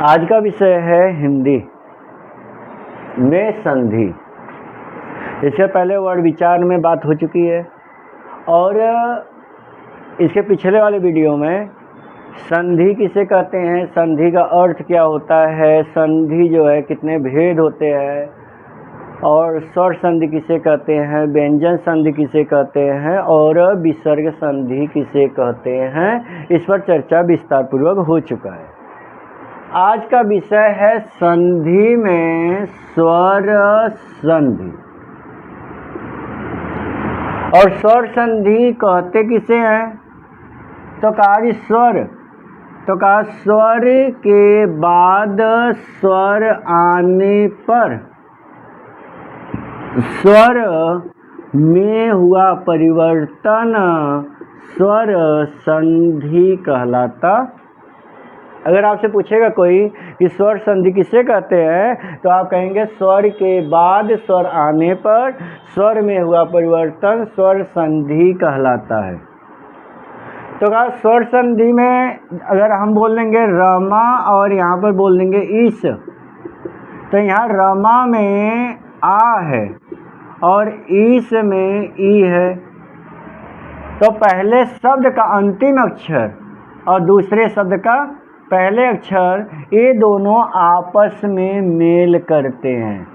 आज का विषय है हिंदी में संधि। इससे पहले वर्ड विचार में बात हो चुकी है और इसके पिछले वाले वीडियो में संधि किसे कहते हैं, संधि का अर्थ क्या होता है, संधि जो है कितने भेद होते हैं और स्वर संधि किसे कहते हैं, व्यंजन संधि किसे कहते हैं और विसर्ग संधि किसे कहते हैं, इस पर चर्चा विस्तार पूर्वक हो चुका है। आज का विषय है संधि में स्वर संधि। और स्वर संधि कहते किसे हैं, तो कहा स्वर, तो कहा स्वर के बाद स्वर आने पर स्वर में हुआ परिवर्तन स्वर संधि कहलाता। अगर आपसे पूछेगा कोई कि स्वर संधि किसे कहते हैं, तो आप कहेंगे स्वर के बाद स्वर आने पर स्वर में हुआ परिवर्तन स्वर संधि कहलाता है। तो कहा स्वर संधि में अगर हम बोल देंगे रमा और यहाँ पर बोल देंगे ईश, तो यहाँ रमा में आ है और ईश में ई है, तो पहले शब्द का अंतिम अक्षर और दूसरे शब्द का पहले अक्षर, ये दोनों आपस में मेल करते हैं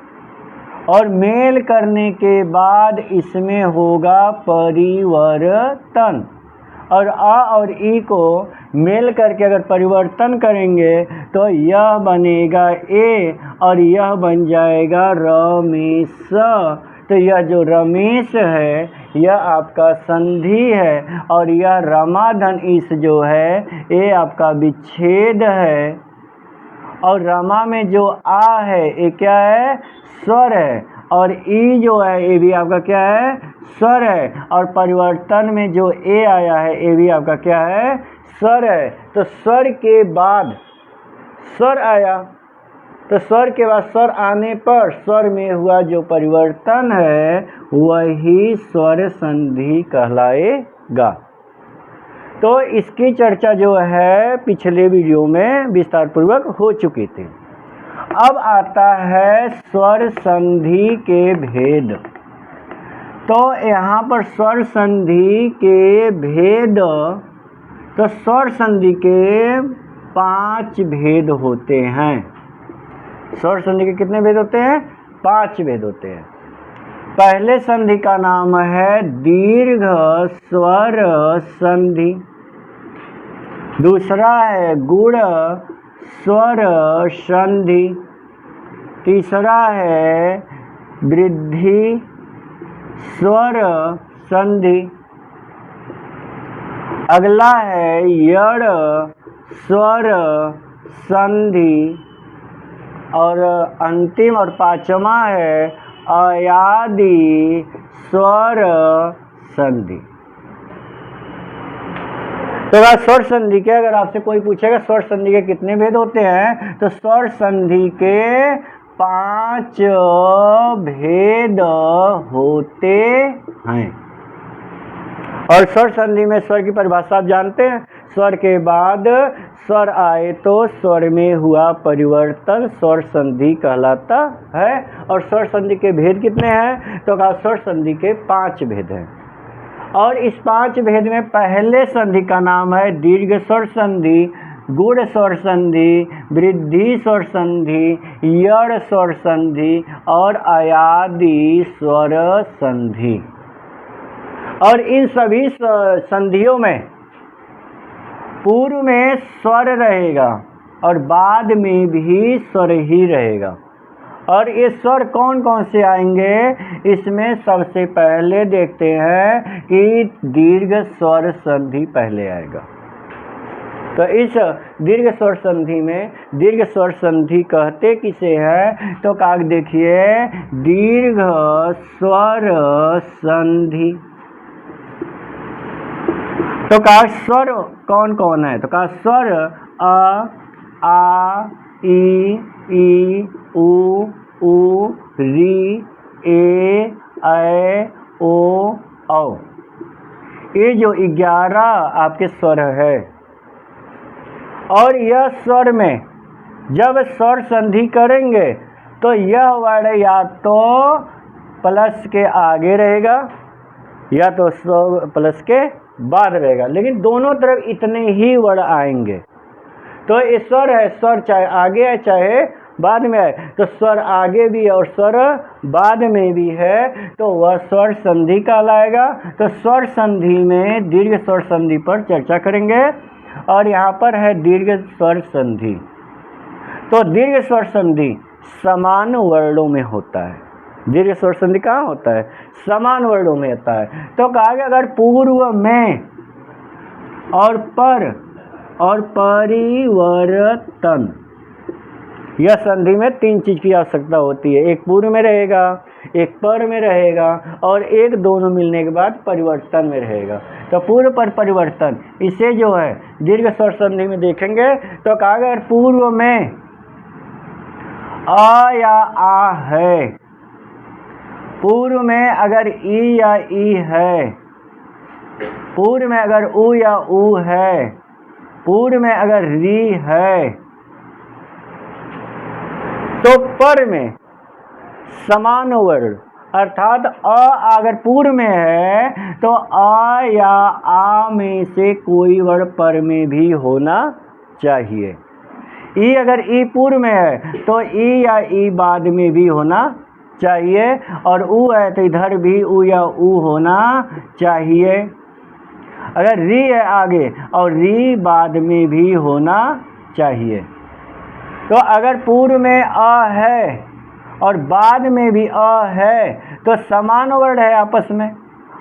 और मेल करने के बाद इसमें होगा परिवर्तन। और अ और ई को मेल करके अगर परिवर्तन करेंगे तो यह बनेगा ए और यह बन जाएगा रमेश। तो यह जो रमेश है यह आपका संधि है और यह रमाधन ईश जो है ये आपका विच्छेद है। और रमा में जो आ है ये क्या है, स्वर है, और ई जो है ये भी आपका क्या है, स्वर है, और परिवर्तन में जो ए आया है ये भी आपका क्या है, स्वर है। तो स्वर के बाद स्वर आया, तो स्वर के बाद स्वर आने पर स्वर में हुआ जो परिवर्तन है वही स्वर संधि कहलाएगा। तो इसकी चर्चा जो है पिछले वीडियो में विस्तार पूर्वक हो चुकी थी। अब आता है स्वर संधि के भेद। तो यहाँ पर स्वर संधि के भेद, तो स्वर संधि के 5 भेद होते हैं। स्वर संधि के कितने भेद होते हैं, 5 भेद होते हैं। पहले संधि का नाम है दीर्घ स्वर संधि, दूसरा है गुण स्वर संधि, तीसरा है वृद्धि स्वर संधि, अगला है यड़ स्वर संधि, और अंतिम और 5वां है अयादि स्वर संधि। तो स्वर संधि के अगर आपसे कोई पूछेगा स्वर संधि के कितने भेद होते हैं, तो स्वर संधि के 5 भेद होते हैं। और स्वर संधि में स्वर की परिभाषा आप जानते हैं, स्वर के बाद स्वर आए तो स्वर में हुआ परिवर्तन स्वर संधि कहलाता है। और स्वर संधि के भेद कितने हैं, तो कहा स्वर संधि के 5 भेद हैं। और इस 5 भेद में पहले संधि का नाम है दीर्घ स्वर संधि, गुण स्वर संधि, वृद्धि स्वर संधि, यड़ स्वर संधि और अयादि स्वर संधि। और इन सभी संधियों में पूर्व में स्वर रहेगा और बाद में भी स्वर ही रहेगा। और ये स्वर कौन कौन से आएंगे, इसमें सबसे पहले देखते हैं कि दीर्घ स्वर संधि पहले आएगा। तो इस दीर्घ स्वर संधि में दीर्घ स्वर संधि कहते किसे हैं, तो कहा देखिए दीर्घ स्वर संधि। तो कहा स्वर कौन कौन है, तो कहा स्वर अ, आ, ई, उ, री, ए, ऐ, ओ, औ। ये जो 11 आपके स्वर है और यह स्वर में जब स्वर संधि करेंगे तो यह वर्ड या तो प्लस के आगे रहेगा या तो प्लस के बाद रहेगा, लेकिन दोनों तरफ इतने ही वर्ड आएंगे। तो ये स्वर है, स्वर चाहे आगे है चाहे बाद में है, तो स्वर आगे भी है और स्वर बाद में भी है, तो वह स्वर संधि कहलाएगा। तो स्वर संधि में दीर्घ स्वर संधि पर चर्चा करेंगे और यहाँ पर है दीर्घ स्वर संधि। तो दीर्घ स्वर संधि समान वर्णों में होता है। दीर्घ स्वर संधि कहाँ होता है? समान वर्णों में होता है। तो कहा कि अगर पूर्व में और पर और परिवर्तन, यह संधि में तीन चीज की आवश्यकता होती है। एक पूर्व में रहेगा, एक पर में रहेगा और एक दोनों मिलने के बाद परिवर्तन में रहेगा। तो पूर्व पर परिवर्तन, इसे जो है दीर्घ स्वर संधि में देखेंगे। तो कहा अगर पूर्व में अ या आ है, पूर्व में अगर ई या ई है, पूर्व में अगर उ या उ है, पूर्व में अगर री है, तो पर में समान वर्ण, अर्थात अ अगर पूर्व में है तो अ या आ में से कोई वर्ण पर में भी होना चाहिए। ई अगर ई पूर्व में है तो ई या ई बाद में भी होना चाहिए, और उ है तो इधर भी उ या उ होना चाहिए। अगर री है आगे और री बाद में भी होना चाहिए। तो अगर पूर्व में अ है और बाद में भी अ है तो समान वर्ण है आपस में,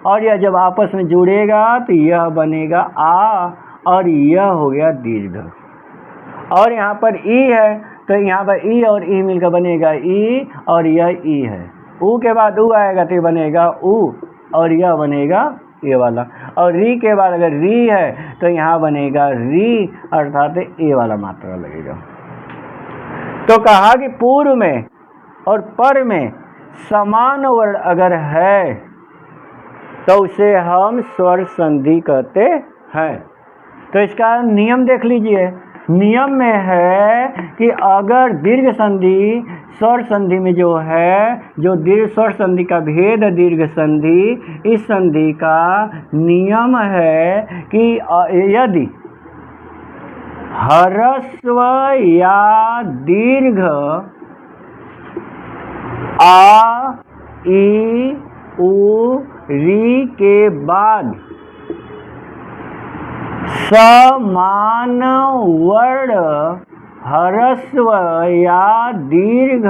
और यह जब आपस में जुड़ेगा तो यह बनेगा आ और यह हो गया दीर्घ। और यहाँ पर ई है तो यहाँ पर ई और ई मिलकर बनेगा ई और यह ई है। ऊ के बाद ऊ आएगा तो बनेगा ऊ और यह बनेगा ये वाला, और री के बाद अगर री है तो यहाँ बनेगा री, अर्थात ये वाला मात्रा लगेगा। तो कहा कि पूर्व में और पर में समान वर्ण अगर है तो उसे हम स्वर संधि कहते हैं। तो इसका नियम देख लीजिए। नियम में है कि अगर दीर्घ संधि स्वर संधि में जो है, जो दीर्घ स्वर संधि का भेद दीर्घ संधि, इस संधि का नियम है कि यदि ह्रस्व या दीर्घ आ ई उ री के बाद समान वर्ण ह्रस्व या दीर्घ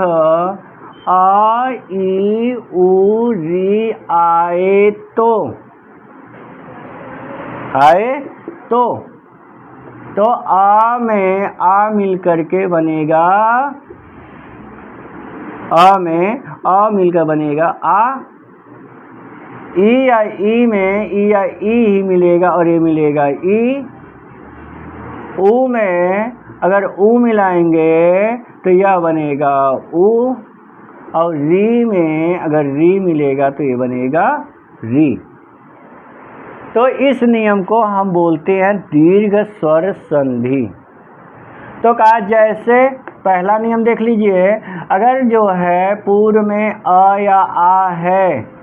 आ ई उ री आए तो आ में आ मिल करके बनेगा, आ में आ मिलकर बनेगा आ। ई या ई में ई या ई ही मिलेगा और ये मिलेगा ई। ऊ में अगर ऊ मिलाएंगे तो यह बनेगा ऊ, और री में अगर री मिलेगा तो ये बनेगा री। तो इस नियम को हम बोलते हैं दीर्घ स्वर संधि। तो कहा जैसे पहला नियम देख लीजिए, अगर जो है पूर्व में अ या आ है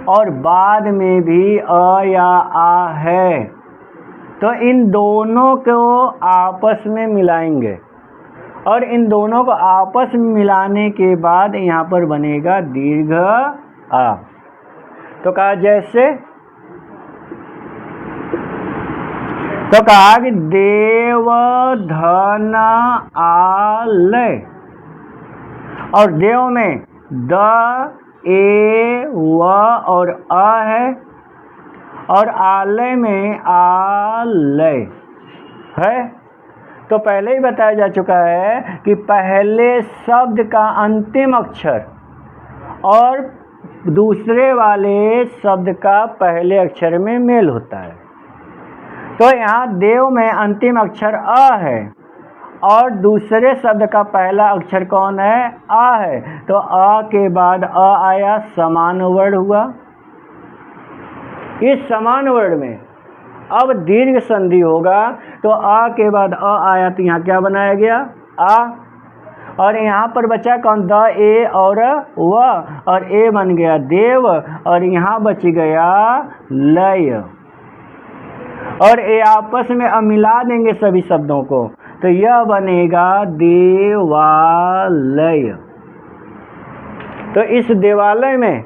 और बाद में भी अ या आ है तो इन दोनों को आपस में मिलाएंगे, और इन दोनों को आपस में मिलाने के बाद यहाँ पर बनेगा दीर्घ आ। तो कहा जैसे, तो कहा कि देव धन आलय, और देव में द ए व और अ है, और आलय में आलय है। तो पहले ही बताया जा चुका है कि पहले शब्द का अंतिम अक्षर और दूसरे वाले शब्द का पहले अक्षर में मेल होता है। तो यहाँ देव में अंतिम अक्षर अ है और दूसरे शब्द का पहला अक्षर कौन है? आ है। तो अ के बाद अ आया, समान वर्ण हुआ। इस समान वर्ण में अब दीर्घ संधि होगा, तो आ के बाद अ आया तो यहाँ क्या बनाया गया? आ, और यहाँ पर बचा कौन, द, ए और व, और ए बन गया देव, और यहाँ बच गया लय, और ये आपस में अब मिला देंगे सभी शब्दों को, तो यह बनेगा देवालय। तो इस देवालय में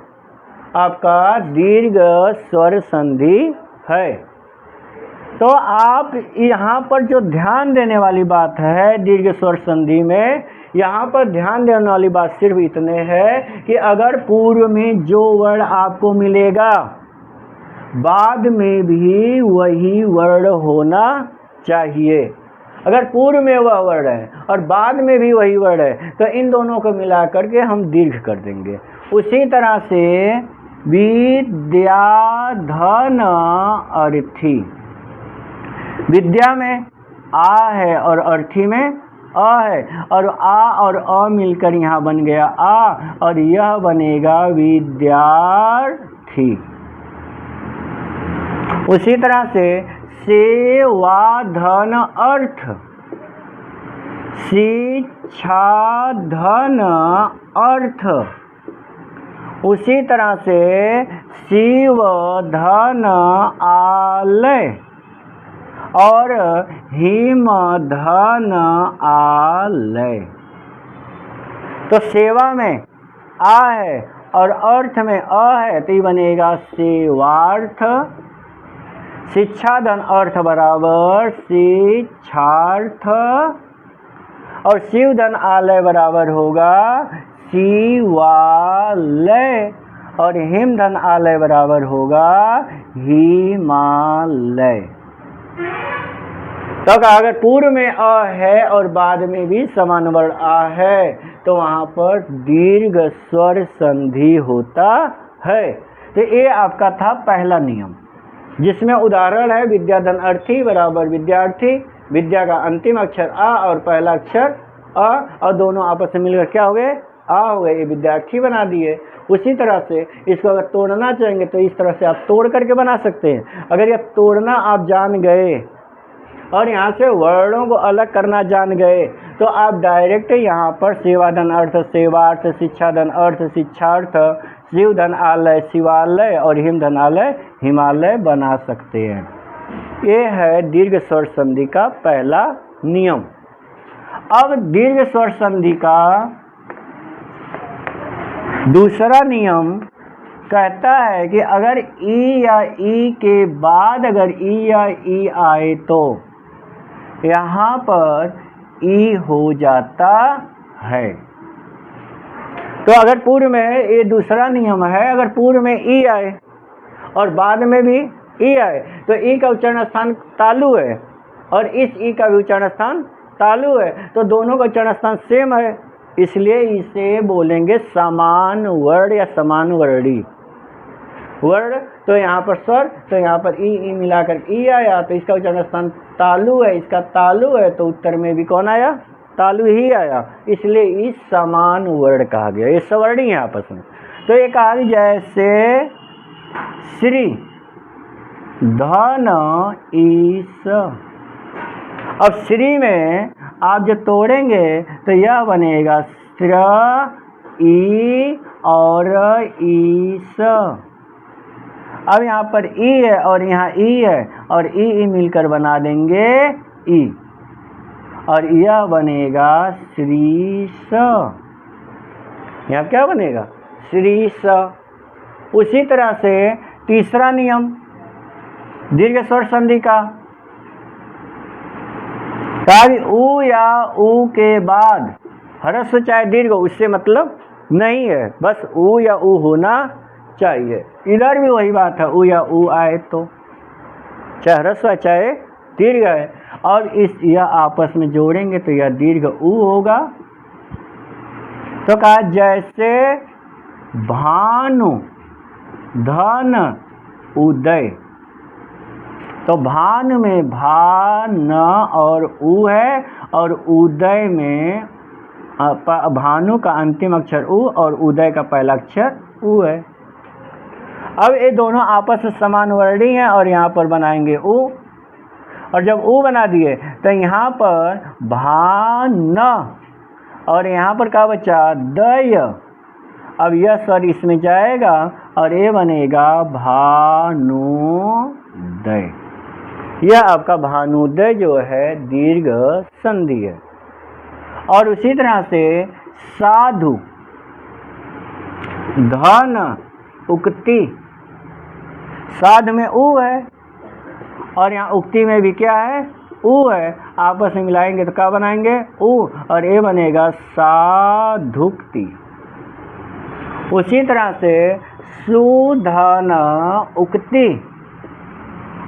आपका दीर्घ स्वर संधि है। तो आप यहाँ पर जो ध्यान देने वाली बात है दीर्घ स्वर संधि में, यहाँ पर ध्यान देने वाली बात सिर्फ इतने है कि अगर पूर्व में जो वर्ण आपको मिलेगा बाद में भी वही वर्ण होना चाहिए। अगर पूर्व में वह वर्ण है और बाद में भी वही वर्ण है तो इन दोनों को मिला करके हम दीर्घ कर देंगे। उसी तरह से विद्याधन अर्थी, विद्या में आ है और अर्थी में अ है, और आ और अ मिलकर यहाँ बन गया आ, और यह बनेगा विद्यार्थी। उसी तरह से सेवाधन अर्थ, शिक्षाधन अर्थ, उसी तरह से शिवधन आलय और हिमधन आलय। तो सेवा में आ है और अर्थ में अ है, तो ये बनेगा सेवार्थ। शिक्षाधन अर्थ बराबर शिक्षार्थ, और शिवधन आलय बराबर होगा शिवालय, और हिमधन आलय बराबर होगा हिमालय। तो अगर पूर्व में अ है और बाद में भी समान वर्ण आ है तो वहाँ पर दीर्घ स्वर संधि होता है। तो ये आपका था पहला नियम, जिसमें उदाहरण है विद्याधन अर्थी बराबर विद्यार्थी, विद्या का अंतिम अक्षर आ और पहला अक्षर अ, और दोनों आपस में मिलकर क्या हो गए, आ हो गए, ये विद्यार्थी बना दिए। उसी तरह से इसको अगर तोड़ना चाहेंगे तो इस तरह से आप तोड़ करके बना सकते हैं। अगर ये तोड़ना आप जान गए और यहाँ से वर्णों को अलग करना जान गए तो आप डायरेक्ट यहाँ पर सेवाधन अर्थ सेवार्थ, शिक्षाधन अर्थ शिक्षार्थ, शिवधन आलय शिवालय और हिमधन आलय हिमालय बना सकते हैं। ये है दीर्घ स्वर संधि का पहला नियम। अब दीर्घ स्वर संधि का दूसरा नियम कहता है कि अगर ई या ई के बाद अगर ई या ई आए तो यहाँ पर ई हो जाता है। तो अगर पूर्व में ये दूसरा नियम है, अगर पूर्व में ई आए और बाद में भी ई आए तो ई का उच्चारण स्थान तालु है और इस ई का भी उच्चारण स्थान तालु है, तो दोनों का उच्चारण स्थान सेम है, इसलिए इसे बोलेंगे समान वर्ण या समान वर्णी वर्ण। तो यहाँ पर स्वर, तो यहाँ पर ई मिलाकर ई आया तो इसका उच्चारण स्थान तालु है, इसका तालु है, तो उत्तर में भी कौन आया, तालु ही आया, इसलिए इस समान वर्ण कहा गया। ये सवर्णी है आपस में। तो ये कहा जैसे श्री धन ईस, अब श्री में आप जब तोड़ेंगे तो यह बनेगा श्र ई और ईस। अब यहाँ पर ई है और यहाँ ई है और ई मिलकर बना देंगे ई और यह बनेगा श्रीस। यहाँ क्या बनेगा, श्रीस। उसी तरह से तीसरा नियम दीर्घ स्वर संधि का, उ या उ के बाद ह्रस्व चाहे दीर्घ उससे मतलब नहीं है, बस उ या उ होना चाहिए। इधर भी वही बात है, उ या उ आए तो चाहे ह्रस्व चाहे दीर्घ है, और इस यह आपस में जोड़ेंगे तो यह दीर्घ उ होगा। तो कहा जैसे भानु धन उदय, तो भान में भा न और उ है और उदय में भानु का अंतिम अक्षर उ और उदय का पहला अक्षर उ है। अब ये दोनों आपस में समान वर्णी हैं और यहाँ पर बनाएंगे उ, और जब ऊ बना दिए तो यहाँ पर भान और यहाँ पर क्या बचा दय। अब यह स्वर इसमें जाएगा और ये बनेगा भानुदय। यह आपका भानुदय जो है दीर्घ संधि है। और उसी तरह से साधु, धन, उक्ति, साध में ऊ है और यहाँ उक्ति में भी क्या है ऊ है, आपस में मिलाएंगे तो क्या बनाएंगे ऊ, और ये बनेगा साधुक्ति। उसी तरह से सुधन उक्ति,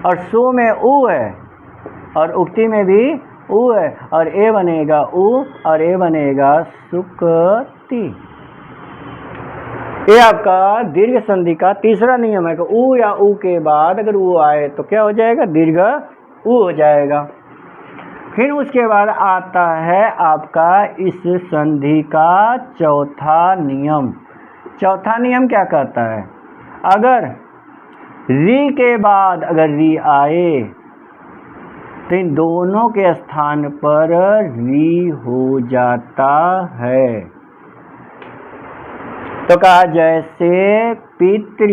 और सु में ऊ है और उक्ति में भी ऊ है और ए बनेगा ऊ और ए बनेगा सुक्ति। ये आपका दीर्घ संधि का तीसरा नियम है कि ऊ या ऊ के बाद अगर ऊ आए तो क्या हो जाएगा दीर्घ ऊ हो जाएगा। फिर उसके बाद आता है आपका इस संधि का चौथा नियम। चौथा नियम क्या कहता है, अगर री के बाद अगर री आए तो इन दोनों के स्थान पर री हो जाता है। तो कहा जैसे पितृ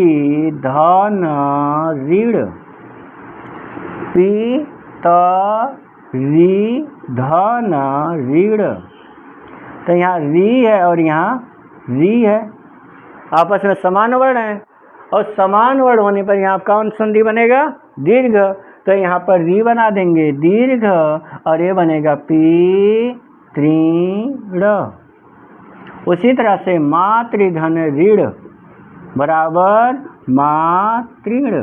धन ऋण, पितरी धन ऋण, तो यहाँ री है और यहाँ री है, आपस में समान वर्ण है और समान वर्ण होने पर यहाँ कौन संधि बनेगा दीर्घ। तो यहाँ पर री बना देंगे दीर्घ और ये बनेगा पितृण। उसी तरह से मातृधन ऋण बराबर मातृण।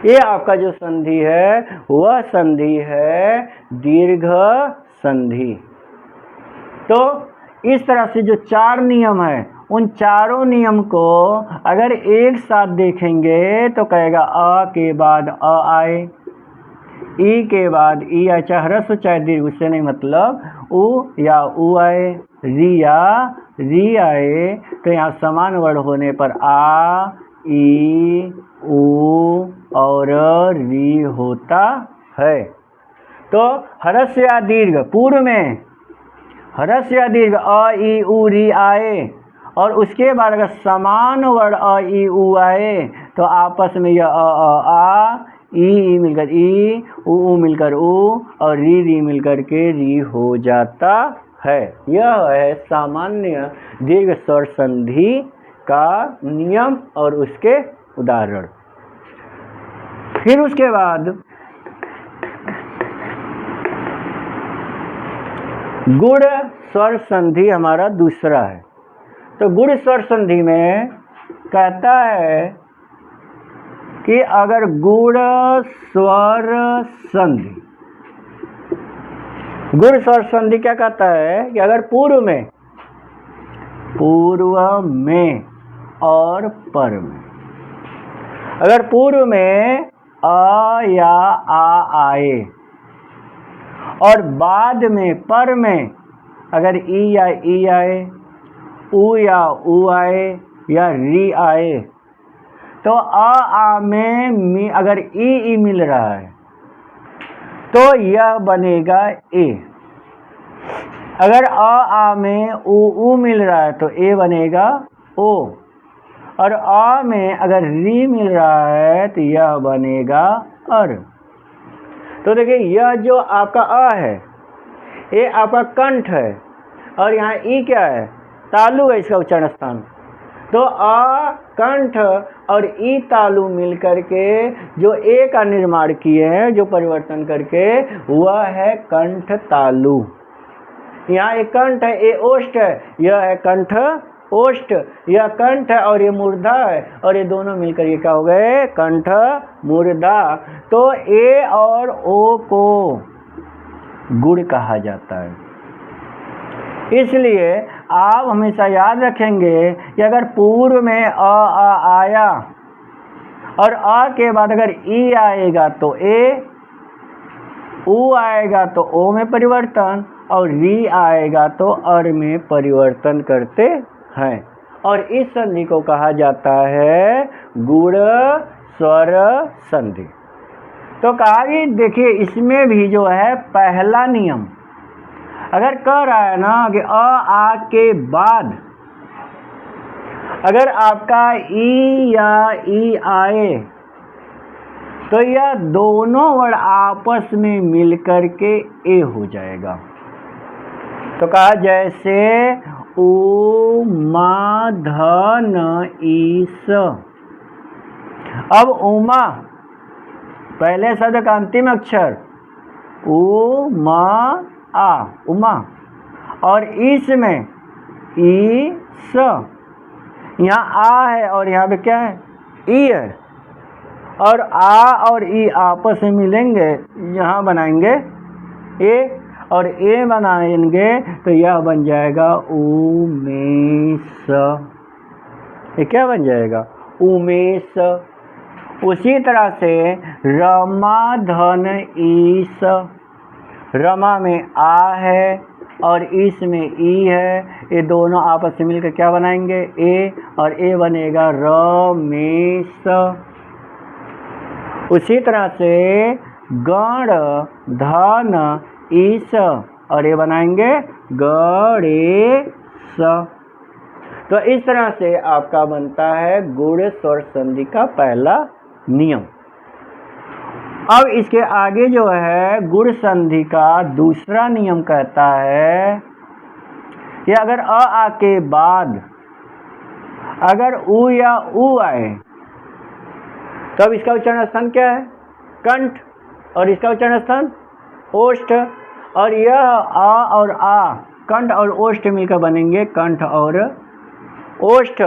ये आपका जो संधि है वह संधि है दीर्घ संधि। तो इस तरह से जो चार नियम है उन चारों नियम को अगर एक साथ देखेंगे तो कहेगा अ के बाद अ आए, ई के बाद ई आए, चाहे ह्रस्व चाहे दीर्घ उससे नहीं मतलब, ऊ या ऊ आए, री या री आए, तो यहाँ समान वर्ण होने पर आ, ई, ऊ और री होता है। तो ह्रस्व या दीर्घ पूर्व में ह्रस्व या दीर्घ अ, ई, ऊ, री आए और उसके बाद अगर समान वर्ण अ, ई, ऊ आए तो आपस में यह आ, ई मिलकर ई, ऊ मिलकर ऊ और री मिलकर के री हो जाता है। यह है सामान्य दीर्घ स्वर संधि का नियम और उसके उदाहरण। फिर उसके बाद गुण स्वर संधि हमारा दूसरा है। तो गुण स्वर संधि में कहता है कि अगर गुण स्वर संधि, गुण स्वर संधि क्या कहता है कि अगर पूर्व में और पर में, अगर पूर्व में अ या आ आए और बाद में पर में अगर ई या ई आए, ऊ या ऊ आए या री आए, तो आ में अगर ई मिल रहा है तो यह बनेगा ए। अगर आ में ऊ मिल रहा है तो ए बनेगा ओ, और आ में अगर री मिल रहा है तो यह बनेगा अर। तो देखिए यह जो आपका अ है ये आपका कंठ है और यहाँ ई क्या है तालु है इसका उच्चारण स्थान। तो आ कंठ और ई तालु मिलकर के जो ए का निर्माण किए हैं, जो परिवर्तन करके वह है कंठ तालु। यहाँ एक कंठ है, ये ओष्ठ है, यह है कंठ ओष्ठ, यह कंठ है और ये मूर्धा है और ये दोनों मिलकर ये क्या हो गए कंठ मूर्धा। तो ए और ओ को गुण कहा जाता है। इसलिए आप हमेशा याद रखेंगे कि अगर पूर्व में आ आया और आ के बाद अगर ई आएगा तो ए, ऊ आएगा तो ओ में परिवर्तन और री आएगा तो अर में परिवर्तन करते हैं। और इस संधि को कहा जाता है गुण स्वर संधि। तो कहा कि देखिए इसमें भी जो है पहला नियम अगर कह रहा है ना कि अ आ के बाद अगर आपका ई या ई आए तो यह दोनों वर्ड आपस में मिलकर के ए हो जाएगा। तो कहा जैसे उमा धन ईस। अब उमा पहले शब्द का अंतिम अक्षर उमा आ उमा और इसमें ई स यहाँ आ है और यहाँ पे क्या है ई है और आ और ई आपस में मिलेंगे यहाँ बनाएंगे ए और ए बनाएंगे तो यह बन जाएगा उमेश। ये क्या बन जाएगा उमेश। उसी तरह से रमा धन ईस। रमा में आ है और इस में ई है ये दोनों आपस में मिलकर क्या बनाएंगे ए और ए बनेगा रमेश। उसी तरह से गण धन ईस और ये बनाएंगे गणेश। तो इस तरह से आपका बनता है गुण स्वर संधि का पहला नियम। अब इसके आगे जो है गुण संधि का दूसरा नियम कहता है कि अगर अ आ के बाद अगर उ या उ आए तब इसका उच्चारण स्थान क्या है कंठ और इसका उच्चारण स्थान ओष्ठ और यह आ और आ कंठ और ओष्ठ मिलकर बनेंगे कंठ और ओष्ठ।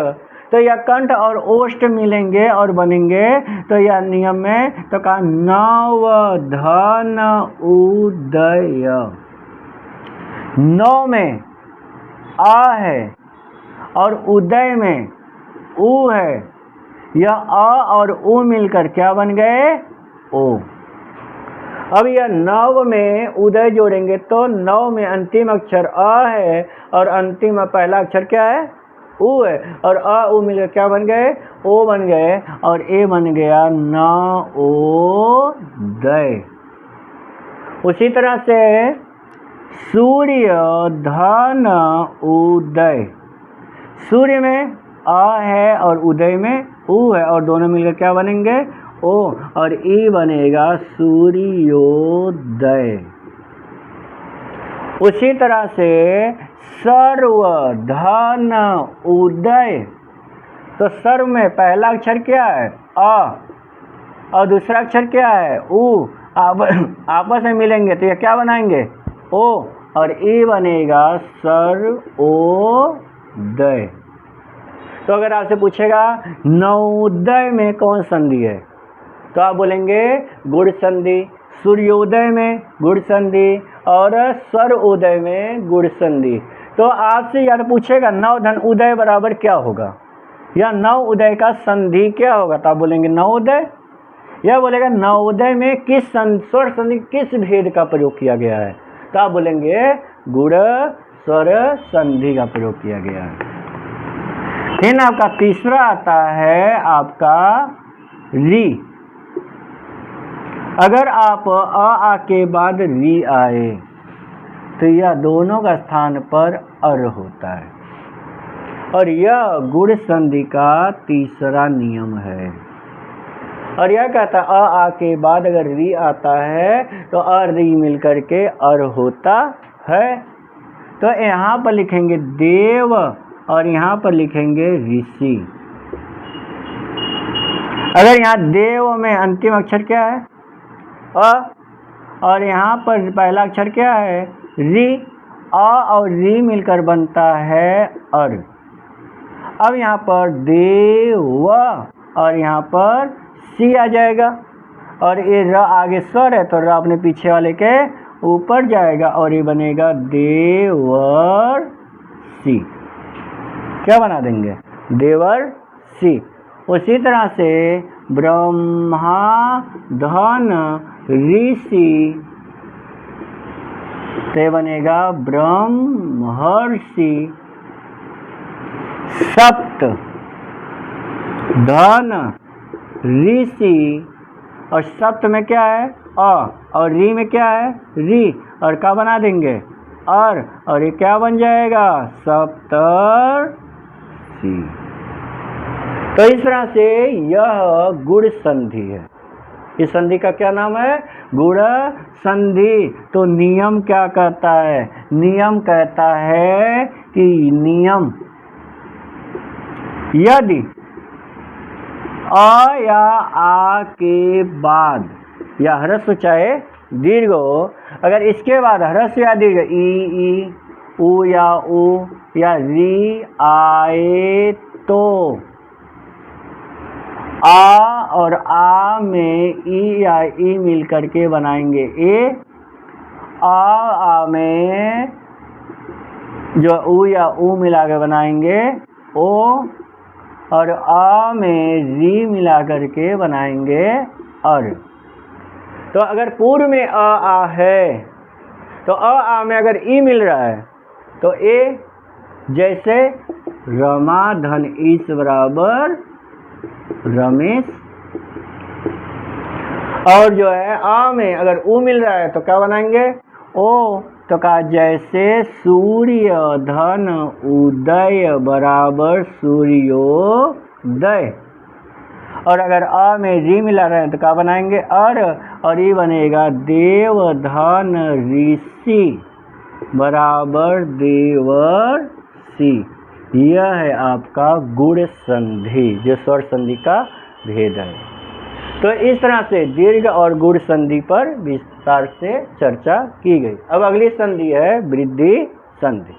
तो यह कंठ और ओष्ठ मिलेंगे और बनेंगे तो यह नियम में तो कहा नव धन उदय। नौ में आ है और उदय में उ है यह अ और उ मिलकर क्या बन गए ओ। अब यह नव में उदय जोड़ेंगे तो नव में अंतिम अक्षर अ है और अंतिम पहला अक्षर क्या है उ है और अ उ मिलकर क्या बन गए ओ बन गए और ए बन गया न ओ दय। उसी तरह से सूर्य धन उदय। सूर्य में अ है और उदय में उ है और दोनों मिलकर क्या बनेंगे ओ और ई बनेगा सूर्योदय। उसी तरह से सर्व धन उदय। तो सर्व में पहला अक्षर क्या है अ और दूसरा अक्षर क्या है उ आपस में मिलेंगे तो ये क्या बनाएंगे ओ और ई बनेगा सर्वोदय। तो अगर आपसे पूछेगा नवोदय में कौन संधि है तो आप बोलेंगे गुण संधि। सूर्योदय में गुण संधि और सर्वोदय में गुण संधि। तो आपसे या तो पूछेगा नव धन उदय बराबर क्या होगा या नव उदय का संधि क्या होगा तो आप बोलेंगे नवोदय। यह बोलेगा नवोदय में किस स्वर संधि किस भेद का प्रयोग किया गया है तो आप बोलेंगे गुण स्वर संधि का प्रयोग किया गया है। फिर आपका तीसरा आता है आपका री। अगर आप अ आ के बाद री आए तो यह दोनों का स्थान पर अर होता है और यह गुण संधि का तीसरा नियम है। और यह कहता है अ आ के बाद अगर री आता है तो अ री मिलकर के अर होता है। तो यहाँ पर लिखेंगे देव और यहाँ पर लिखेंगे ऋषि। अगर यहाँ देव में अंतिम अक्षर क्या है अ और यहाँ पर पहला अक्षर क्या है री अ और री मिलकर बनता है अर। अब यहाँ पर देव और यहाँ पर सी आ जाएगा और ये र आगे स्वर है तो र अपने पीछे वाले के ऊपर जाएगा और ये बनेगा देवर सी। क्या बना देंगे देवर सी। उसी तरह से ब्रह्मा धन ऋषि तो बनेगा ब्रह्मर्षि। सप्त धन ऋषि और सप्त में क्या है अ, और री में क्या है री, और का बना देंगे और ये क्या बन जाएगा सप्तर्षि। तो इस तरह से यह गुण संधि है। इस संधि का क्या नाम है गुण संधि। तो नियम क्या कहता है, नियम कहता है कि नियम यदि अ या आ के बाद या ह्रस्व चाहे दीर्घ हो, अगर इसके बाद ह्रस्व या दीर्घ ई उ या री आए तो आ और आ में ई या ई मिल करके बनाएंगे ए, आ में जो उ या उ मिला के बनाएंगे ओ, और आ में री मिला करके बनाएंगे और। तो अगर पूर्व में अ आ है तो अ आ में अगर ई मिल रहा है तो ए, जैसे रमा धन ईस बराबर रमेश, और जो है आ में अगर उ मिल रहा है तो क्या बनाएंगे ओ, तो कहा जैसे सूर्य धन उदय बराबर सूर्योदय, और अगर आ में री मिला रहे हैं तो क्या बनाएंगे और ये बनेगा देव धन ऋषि बराबर देवर्षि। यह है आपका गुण संधि जो स्वर संधि का भेद है। तो इस तरह से दीर्घ और गुण संधि पर विस्तार से चर्चा की गई। अब अगली संधि है वृद्धि संधि।